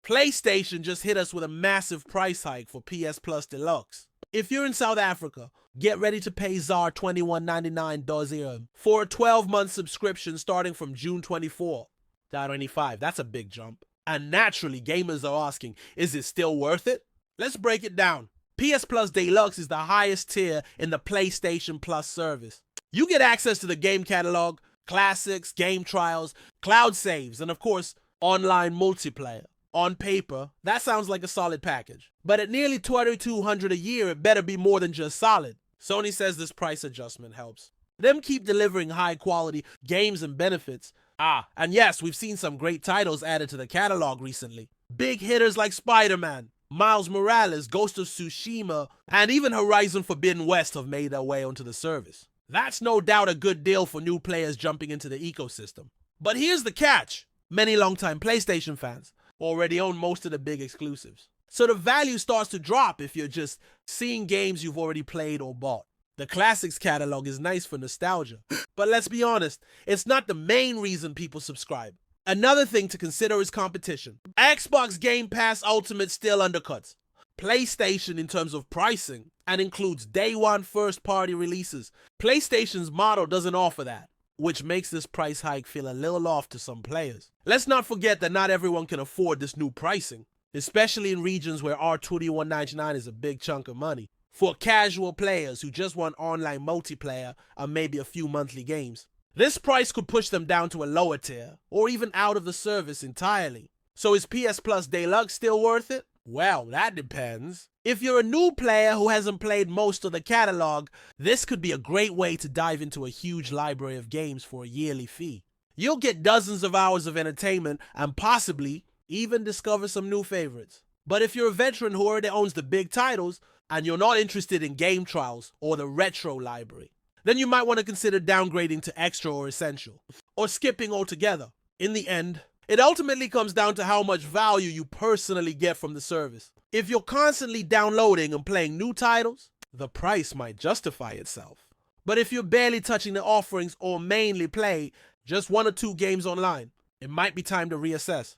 PlayStation just hit us with a massive price hike for PS Plus Deluxe. If you're in South Africa, get ready to pay ZAR 21.99 for a 12-month subscription starting from June 24.25. That's a big jump. And naturally, gamers are asking, is it still worth it? Let's break it down. PS Plus Deluxe is the highest tier in the PlayStation Plus service. You get access to the game catalog, classics, game trials, cloud saves, and of course, online multiplayer. On paper, that sounds like a solid package. But at nearly $2,200 a year, it better be more than just solid. Sony says this price adjustment helps them keep delivering high-quality games and benefits. And yes, we've seen some great titles added to the catalog recently. Big hitters like Spider-Man, Miles Morales, Ghost of Tsushima, and even Horizon Forbidden West have made their way onto the service. That's no doubt a good deal for new players jumping into the ecosystem. But here's the catch. Many longtime PlayStation fans already own most of the big exclusives. So the value starts to drop if you're just seeing games you've already played or bought. The classics catalog is nice for nostalgia, but let's be honest, it's not the main reason people subscribe. Another thing to consider is competition. Xbox Game Pass Ultimate still undercuts PlayStation in terms of pricing and includes day one first-party releases. PlayStation's model doesn't offer that, which makes this price hike feel a little off to some players. Let's not forget that not everyone can afford this new pricing, especially in regions where R$21.99 is a big chunk of money. For casual players who just want online multiplayer and maybe a few monthly games, this price could push them down to a lower tier, or even out of the service entirely. So is PS Plus Deluxe still worth it? Well, that depends. If you're a new player who hasn't played most of the catalog, this could be a great way to dive into a huge library of games for a yearly fee. You'll get dozens of hours of entertainment and possibly even discover some new favorites. But if you're a veteran who already owns the big titles and you're not interested in game trials or the retro library, then you might want to consider downgrading to extra or essential, or skipping altogether. In the end, it ultimately comes down to how much value you personally get from the service. If you're constantly downloading and playing new titles, the price might justify itself. But if you're barely touching the offerings or mainly play just one or two games online, it might be time to reassess.